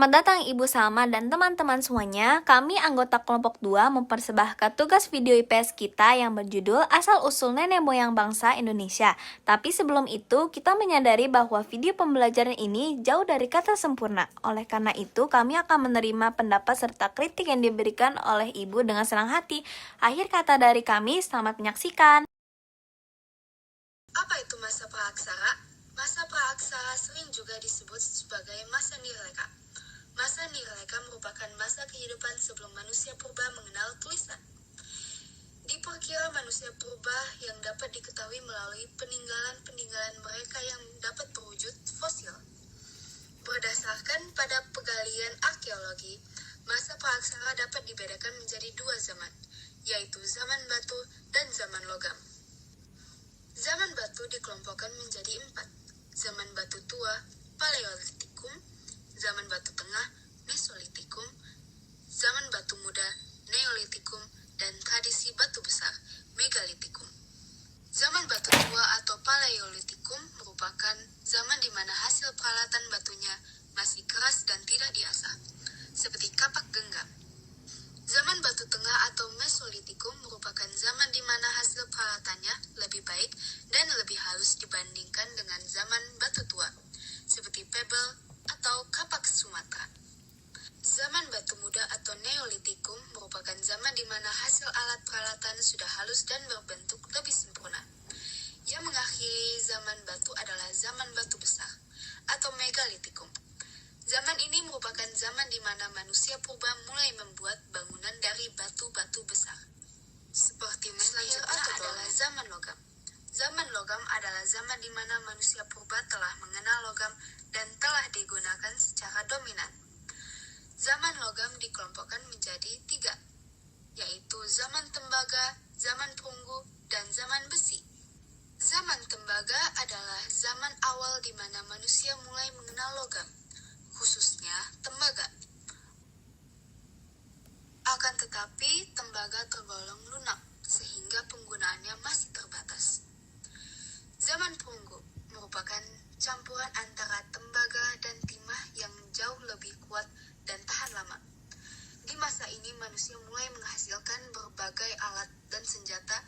Selamat datang Ibu Salma dan teman-teman semuanya. Kami anggota kelompok 2 mempersembahkan tugas video IPS kita yang berjudul Asal-usul Nenek Moyang Bangsa Indonesia. Tapi sebelum itu, kita menyadari bahwa video pembelajaran ini jauh dari kata sempurna. Oleh karena itu, kami akan menerima pendapat serta kritik yang diberikan oleh Ibu dengan senang hati. Akhir kata dari kami, selamat menyaksikan. Apa itu masa praaksara? Masa praaksara sering juga disebut sebagai masa nirleka. Masa nirleka merupakan masa kehidupan sebelum manusia purba mengenal tulisan. Diperkira manusia purba yang dapat diketahui melalui peninggalan-peninggalan mereka yang dapat berwujud fosil. Berdasarkan pada penggalian arkeologi, masa praaksara dapat dibedakan menjadi dua zaman, yaitu zaman batu dan zaman logam. Zaman batu dikelompokkan menjadi 4. Zaman batu tua, Paleolitikum, zaman batu tengah, Mesolitikum, zaman batu muda, Neolitikum, dan tradisi batu besar, Megalitikum. Zaman batu tua atau Paleolitikum merupakan zaman di mana hasil peralatan batunya masih keras dan tidak diasah, seperti kapak genggam. Zaman batu tengah atau Mesolitikum merupakan zaman di mana hasil peralatannya lebih baik dan lebih halus dibandingkan dengan zaman batu tua, seperti pebble atau kapak Sumatera. Zaman batu muda atau Neolitikum merupakan zaman di mana hasil alat peralatan sudah halus dan berbentuk lebih sempurna. Yang mengakhiri zaman batu adalah zaman batu besar atau Megalitikum. Zaman ini merupakan zaman di mana manusia purba mulai membuat bangunan dari batu-batu besar. Seperti selanjutnya adalah zaman logam. Zaman logam adalah zaman di mana manusia purba telah mengenal logam dan telah digunakan secara dominan. Zaman logam dikelompokkan menjadi 3, yaitu zaman tembaga, zaman perunggu, dan zaman besi. Zaman tembaga adalah zaman awal di mana manusia mulai mengenal logam, khususnya tembaga. Akan tetapi, tembaga tergolong lunak, sehingga penggunaannya masih terbatas. Zaman perunggu merupakan campuran antara tembaga dan timah yang jauh lebih kuat dan tahan lama. Di masa ini, manusia mulai menghasilkan berbagai alat dan senjata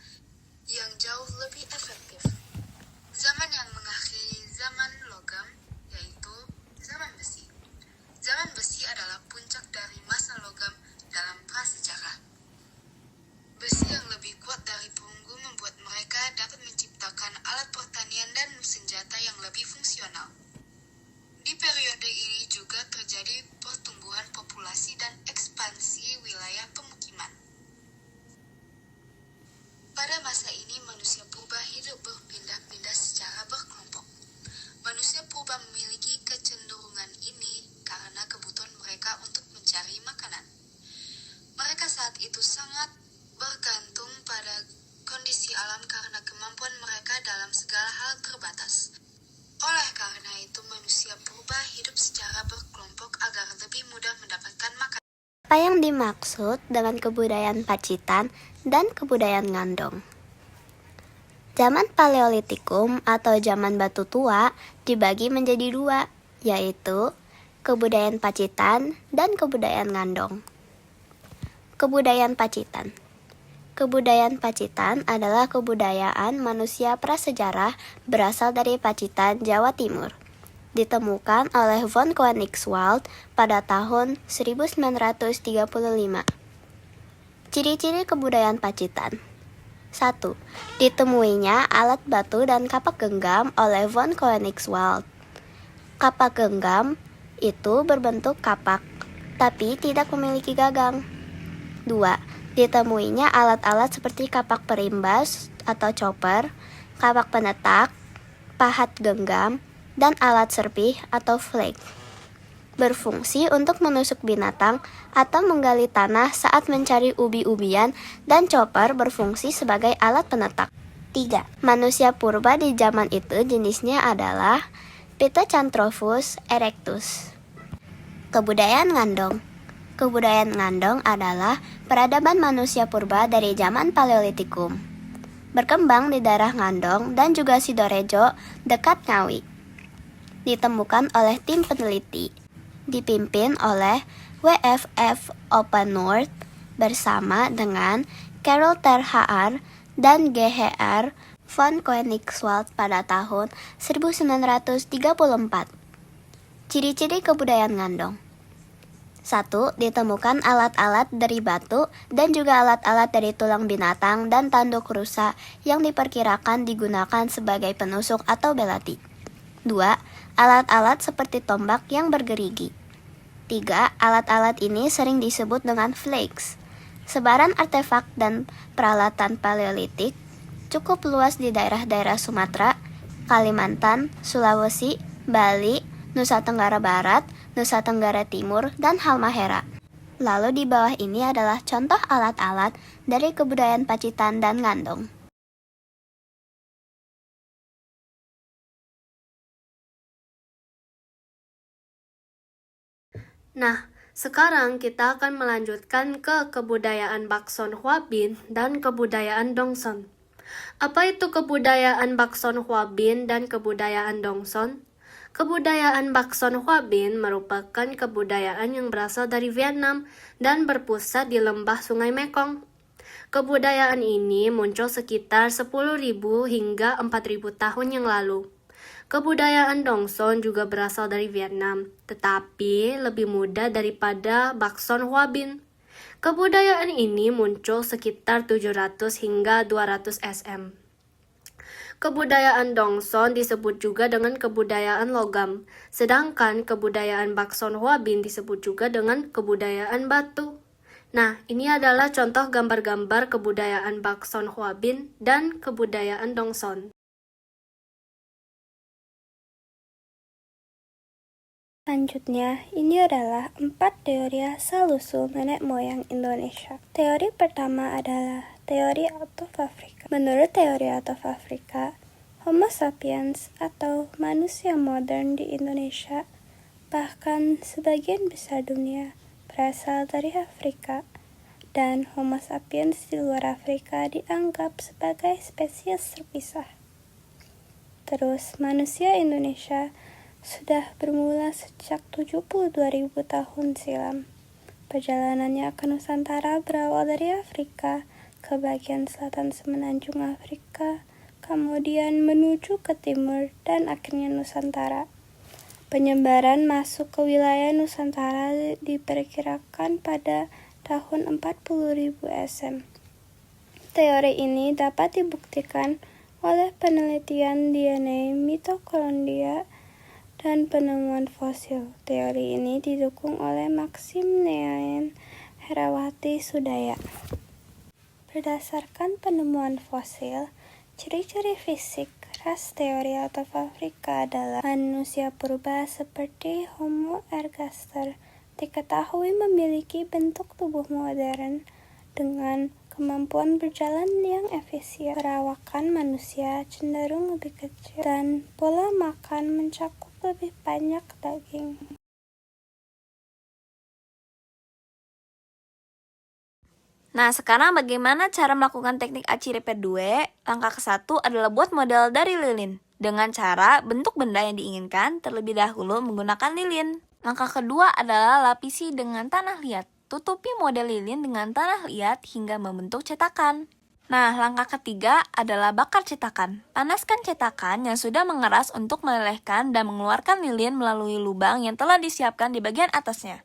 yang jauh lebih efektif. Zaman yang mengakhiri zaman logam yaitu zaman besi. Zaman besi adalah puncak dari masa logam dalam prasejarah. Besi yang lebih kuat dari perunggu membuat mereka dapat menciptakan alat pertanian dan senjata yang lebih fungsional. Di periode ini juga terjadi pertumbuhan populasi dan ekspansi wilayah pemukiman. Pada masa ini manusia purba hidup berpindah-pindah secara berkelompok. Manusia purba memiliki kecenderungan ini karena kebutuhan mereka untuk mencari makanan. Mereka saat itu sangat bergantung pada kondisi alam karena kemampuan mereka dalam segala hal terbatas. Oleh karena itu, manusia purba hidup secara berkelompok agar lebih mudah mendapatkan makanan. Apa yang dimaksud dengan kebudayaan Pacitan dan kebudayaan Ngandong? Zaman Paleolitikum atau zaman batu tua dibagi menjadi 2, yaitu kebudayaan Pacitan dan kebudayaan Ngandong. Kebudayaan Pacitan. Kebudayaan Pacitan adalah kebudayaan manusia prasejarah berasal dari Pacitan, Jawa Timur. Ditemukan oleh von Koenigswald pada tahun 1935. Ciri-ciri kebudayaan Pacitan. 1. Ditemuinya alat batu dan kapak genggam oleh von Koenigswald. Kapak genggam itu berbentuk kapak, tapi tidak memiliki gagang. 2. Ditemuinya alat-alat seperti kapak perimbas atau chopper, kapak penetak, pahat genggam, dan alat serpih atau flake. Berfungsi untuk menusuk binatang atau menggali tanah saat mencari ubi-ubian, dan chopper berfungsi sebagai alat penetak. 3. Manusia purba di zaman itu jenisnya adalah Pithecanthropus erectus. Kebudayaan Ngandong. Kebudayaan Ngandong adalah peradaban manusia purba dari zaman Paleolitikum. Berkembang di daerah Ngandong dan juga Sidorejo dekat Ngawi. Ditemukan oleh tim peneliti. dipimpin oleh WFF Open North bersama dengan Carol Terhaar dan GHR von Koenigswald pada tahun 1934. Ciri-ciri kebudayaan Ngandong. 1. Ditemukan alat-alat dari batu dan juga alat-alat dari tulang binatang dan tanduk rusa yang diperkirakan digunakan sebagai penusuk atau belati. 2. Alat-alat seperti tombak yang bergerigi. 3. Alat-alat ini sering disebut dengan flakes. Sebaran artefak dan peralatan paleolitik cukup luas di daerah-daerah Sumatera, Kalimantan, Sulawesi, Bali, Nusa Tenggara Barat, Nusa Tenggara Timur, dan Halmahera. Lalu di bawah ini adalah contoh alat-alat dari kebudayaan Pacitan dan Ngandong. Nah, sekarang kita akan melanjutkan ke kebudayaan Bakson Hwabin dan kebudayaan Dongson. Apa itu kebudayaan Bakson Hwabin dan kebudayaan Dongson? Kebudayaan Bakson Hwabin merupakan kebudayaan yang berasal dari Vietnam dan berpusat di lembah Sungai Mekong. Kebudayaan ini muncul sekitar 10.000 hingga 4.000 tahun yang lalu. Kebudayaan Dongson juga berasal dari Vietnam, tetapi lebih muda daripada Bakson Hwabin. Kebudayaan ini muncul sekitar 700 hingga 200 SM. Kebudayaan Dongson disebut juga dengan kebudayaan logam, sedangkan kebudayaan Bakson Hwabin disebut juga dengan kebudayaan batu. Nah, ini adalah contoh gambar-gambar kebudayaan Bakson Hwabin dan kebudayaan Dongson. Selanjutnya, ini adalah 4 teori asal-usul nenek moyang Indonesia. Teori pertama adalah teori out of Africa. Menurut teori out of Africa, Homo sapiens atau manusia modern di Indonesia, bahkan sebagian besar dunia, berasal dari Afrika, dan Homo sapiens di luar Afrika dianggap sebagai spesies terpisah. Terus, manusia Indonesia sudah bermula sejak 72.000 tahun silam. Perjalanannya ke Nusantara berawal dari Afrika ke bagian selatan semenanjung Afrika, kemudian menuju ke timur dan akhirnya Nusantara. Penyebaran masuk ke wilayah Nusantara diperkirakan pada tahun 40.000 SM. Teori ini dapat dibuktikan oleh penelitian DNA mitokondria dan penemuan fosil. Teori ini didukung oleh Maxim Neaen Herawati Sudaya. Berdasarkan penemuan fosil, ciri-ciri fisik ras teori out of Africa adalah manusia purba seperti Homo ergaster diketahui memiliki bentuk tubuh modern dengan kemampuan berjalan yang efisien. Perawakan manusia cenderung lebih kecil dan pola makan mencakup lebih banyak daging. Nah, sekarang bagaimana cara melakukan teknik aci repair 2? Langkah ke-1 adalah buat model dari lilin dengan cara bentuk benda yang diinginkan terlebih dahulu menggunakan lilin. Langkah kedua adalah lapisi dengan tanah liat. Tutupi model lilin dengan tanah liat hingga membentuk cetakan. Nah, langkah ketiga adalah bakar cetakan. Panaskan cetakan yang sudah mengeras untuk melelehkan dan mengeluarkan lilin melalui lubang yang telah disiapkan di bagian atasnya.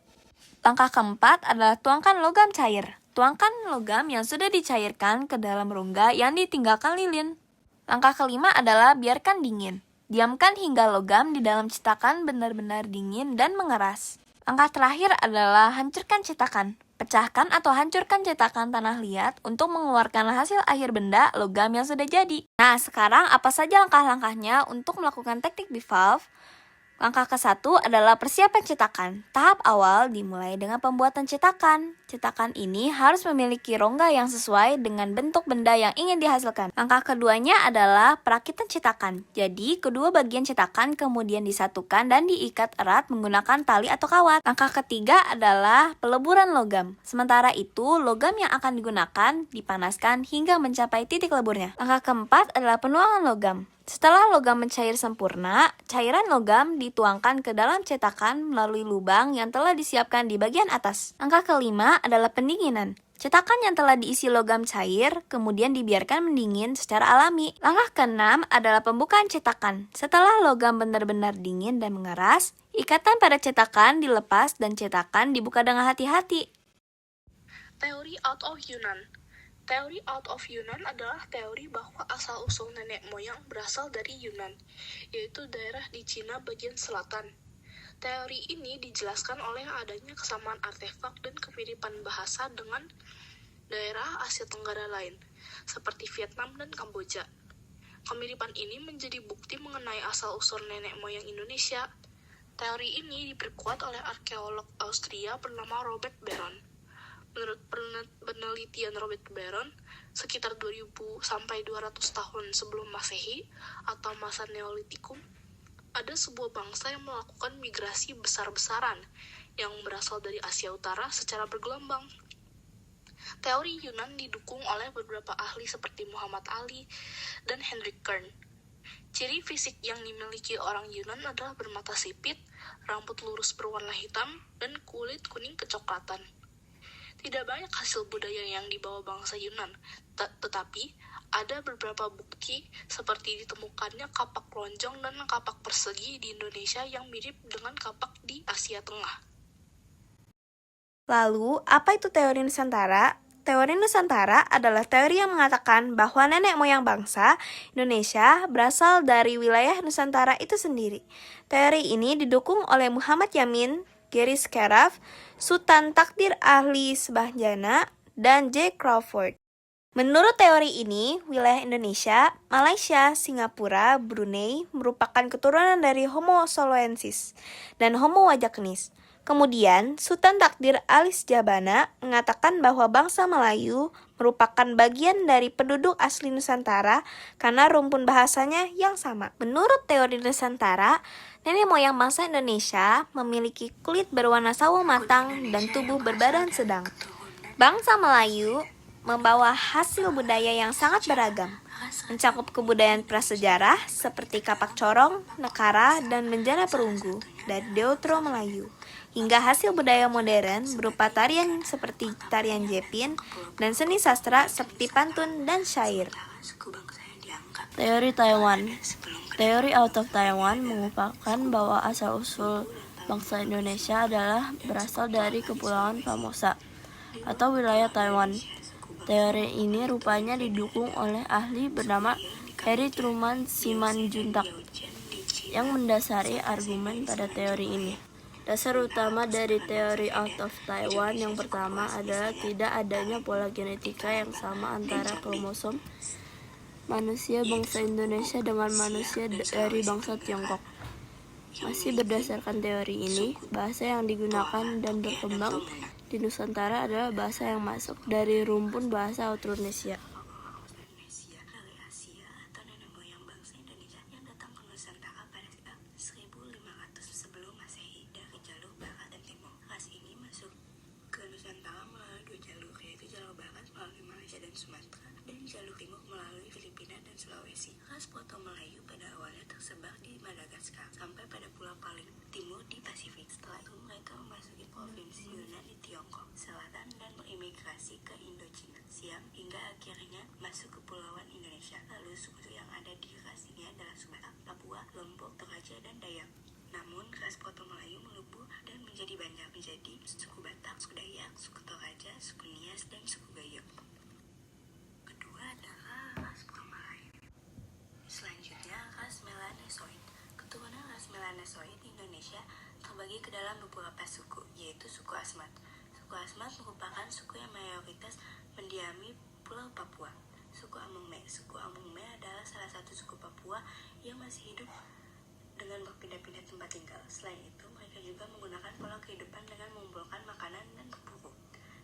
Langkah keempat adalah tuangkan logam cair. Tuangkan logam yang sudah dicairkan ke dalam rongga yang ditinggalkan lilin. Langkah kelima adalah biarkan dingin. Diamkan hingga logam di dalam cetakan benar-benar dingin dan mengeras. Langkah terakhir adalah hancurkan cetakan. Pecahkan atau hancurkan cetakan tanah liat untuk mengeluarkan hasil akhir benda logam yang sudah jadi. Nah, sekarang apa saja langkah-langkahnya untuk melakukan teknik bivalve? Langkah ke-1 adalah persiapan cetakan. Tahap awal dimulai dengan pembuatan cetakan. Cetakan ini harus memiliki rongga yang sesuai dengan bentuk benda yang ingin dihasilkan. Langkah keduanya adalah perakitan cetakan. Jadi, kedua bagian cetakan kemudian disatukan dan diikat erat menggunakan tali atau kawat. Langkah ketiga adalah peleburan logam. Sementara itu, logam yang akan digunakan dipanaskan hingga mencapai titik leburnya. Langkah keempat adalah penuangan logam. Setelah logam mencair sempurna, cairan logam dituangkan ke dalam cetakan melalui lubang yang telah disiapkan di bagian atas. Angka kelima adalah pendinginan. Cetakan yang telah diisi logam cair, kemudian dibiarkan mendingin secara alami. Langkah keenam adalah pembukaan cetakan. Setelah logam benar-benar dingin dan mengeras, ikatan pada cetakan dilepas dan cetakan dibuka dengan hati-hati. Teori out of Yunan. Teori out of Yunan adalah teori bahwa asal-usul nenek moyang berasal dari Yunan, yaitu daerah di Cina bagian selatan. Teori ini dijelaskan oleh adanya kesamaan artefak dan kemiripan bahasa dengan daerah Asia Tenggara lain, seperti Vietnam dan Kamboja. Kemiripan ini menjadi bukti mengenai asal-usul nenek moyang Indonesia. Teori ini diperkuat oleh arkeolog Austria bernama Robert Baron. Menurut penelitian Robert Baron, sekitar 2000 sampai 200 tahun sebelum Masehi atau masa Neolitikum, ada sebuah bangsa yang melakukan migrasi besar-besaran yang berasal dari Asia Utara secara bergelombang. Teori Yunan didukung oleh beberapa ahli seperti Muhammad Ali dan Hendrik Kern. Ciri fisik yang dimiliki orang Yunan adalah bermata sipit, rambut lurus berwarna hitam, dan kulit kuning kecoklatan. Tidak banyak hasil budaya yang dibawa bangsa Yunan, tetapi ada beberapa bukti seperti ditemukannya kapak lonjong dan kapak persegi di Indonesia yang mirip dengan kapak di Asia Tengah. Lalu, apa itu teori Nusantara? Teori Nusantara adalah teori yang mengatakan bahwa nenek moyang bangsa Indonesia berasal dari wilayah Nusantara itu sendiri. Teori ini didukung oleh Muhammad Yamin, Gary Scaraf, Sultan Takdir Ahli Sebahjana, dan J. Crawford. Menurut teori ini, wilayah Indonesia, Malaysia, Singapura, Brunei merupakan keturunan dari Homo soloensis dan Homo wajakenis. Kemudian, Sultan Takdir Ali Sebahjana mengatakan bahwa bangsa Melayu merupakan bagian dari penduduk asli Nusantara karena rumpun bahasanya yang sama. Menurut teori Nusantara, nenek moyang bangsa Indonesia memiliki kulit berwarna sawo matang dan tubuh berbadan sedang. Bangsa Melayu membawa hasil budaya yang sangat beragam, mencakup kebudayaan prasejarah seperti kapak corong, nekara, dan menjana perunggu dari Deutero Melayu, hingga hasil budaya modern berupa tarian seperti tarian Jepin dan seni sastra seperti pantun dan syair. Teori Taiwan. Teori out of Taiwan mengupakan bahwa asal-usul bangsa Indonesia adalah berasal dari Kepulauan Formosa atau wilayah Taiwan. Teori ini rupanya didukung oleh ahli bernama Harry Truman Simanjuntak yang mendasari argumen pada teori ini. Dasar utama dari teori out of Taiwan yang pertama adalah tidak adanya pola genetika yang sama antara kromosom manusia bangsa Indonesia dengan manusia dari bangsa Tiongkok. Masih berdasarkan teori ini, bahasa yang digunakan dan berkembang di Nusantara adalah bahasa yang masuk dari rumpun bahasa Austronesia. Jalur timur melalui Filipina dan Sulawesi. Ras Poto Melayu pada awalnya tersebar di Madagaskar sampai pada pulau paling timur di Pasifik. Setelah itu mereka memasuki provinsi Yunan di Tiongkok Selatan dan berimigrasi ke Indochina Siam hingga akhirnya masuk ke Kepulauan Indonesia. Lalu suku yang ada di ras ini adalah Sumatera, Papua, Lombok, Toraja, dan Dayak. Namun ras Poto Melayu melebur dan menjadi banyak menjadi suku Batak, suku Dayak, suku Toraja, suku Nias, dan suku Gayo. Selanjutnya, ras Melanesoid. Keturunan ras Melanesoid di Indonesia terbagi ke dalam beberapa suku, yaitu suku Asmat. Suku Asmat merupakan suku yang mayoritas mendiami Pulau Papua. Suku Amungme. Suku Amungme adalah salah satu suku Papua yang masih hidup dengan berpindah-pindah tempat tinggal. Selain itu, mereka juga menggunakan pola kehidupan dengan mengumpulkan makanan dan berburu.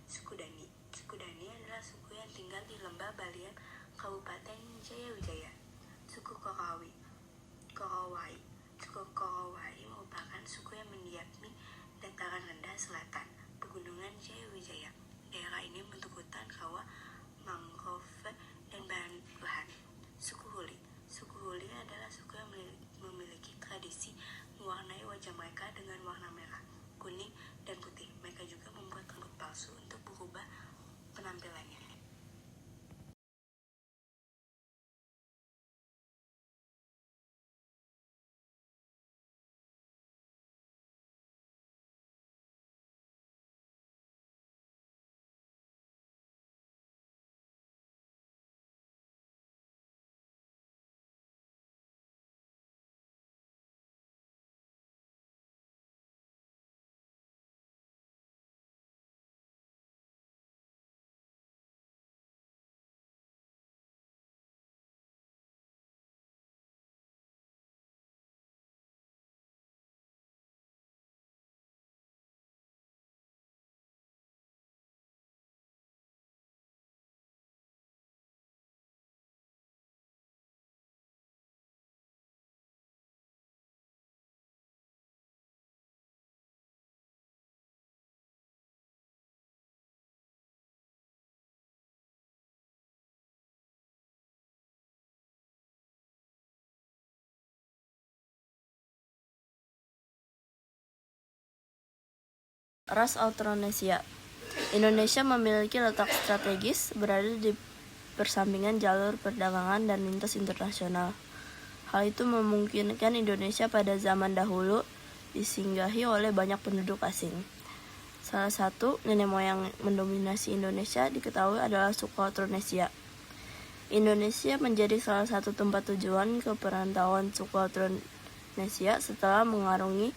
Suku Dani. Suku Dani adalah suku yang tinggal di Lembah Balian, Kabupaten Jayawijaya. Suku Korowai. Suku Korowai merupakan suku yang mendiami dataran rendah selatan Pegunungan Jayawijaya. Daerah ini membentuk hutan rawa, mangrove, dan bahan. Suku Huli. Suku Huli adalah imajinasi mewarnai wajah mereka dengan warna merah, kuning, dan putih. Mereka juga membuat rambut palsu untuk berubah penampilannya. Ras Austronesia. Indonesia memiliki letak strategis berada di persampingan jalur perdagangan dan lintas internasional. Hal itu memungkinkan Indonesia pada zaman dahulu disinggahi oleh banyak penduduk asing. Salah satu nenek moyang mendominasi Indonesia diketahui adalah suku Austronesia. Indonesia menjadi salah satu tempat tujuan keperantauan suku Austronesia setelah mengarungi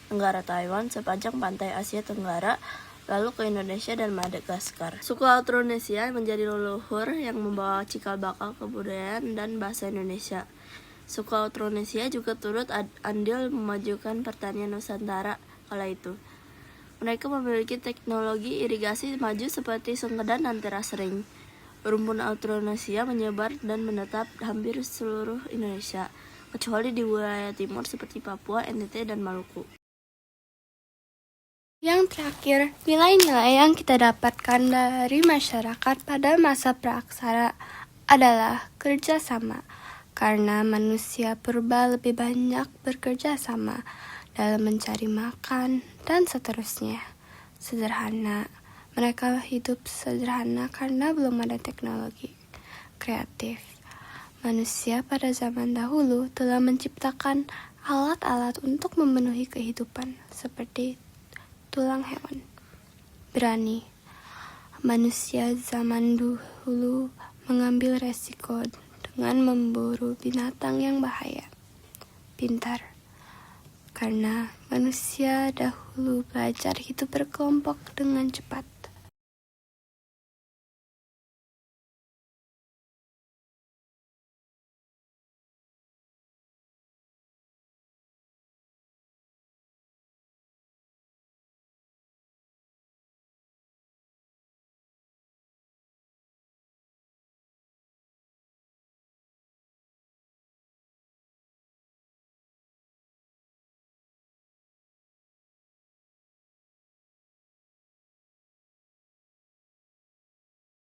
Tenggara Taiwan sepanjang pantai Asia Tenggara, lalu ke Indonesia dan Madagaskar. Suku Austronesia menjadi leluhur yang membawa cikal bakal kebudayaan dan bahasa Indonesia. Suku Austronesia juga turut andil memajukan pertanian Nusantara kala itu. Mereka memiliki teknologi irigasi maju seperti sengkedan dan teras ring. Rumpun Austronesia menyebar dan menetap hampir seluruh Indonesia, kecuali di wilayah timur seperti Papua, NTT, dan Maluku. Yang terakhir, nilai-nilai yang kita dapatkan dari masyarakat pada masa praaksara adalah kerjasama, karena manusia purba lebih banyak bekerja sama dalam mencari makan, dan seterusnya. Sederhana, mereka hidup sederhana karena belum ada teknologi. Kreatif, manusia pada zaman dahulu telah menciptakan alat-alat untuk memenuhi kehidupan, seperti tulang hewan. Berani, manusia zaman dahulu mengambil resiko dengan memburu binatang yang bahaya. Pintar, karena manusia dahulu belajar hidup berkelompok dengan cepat.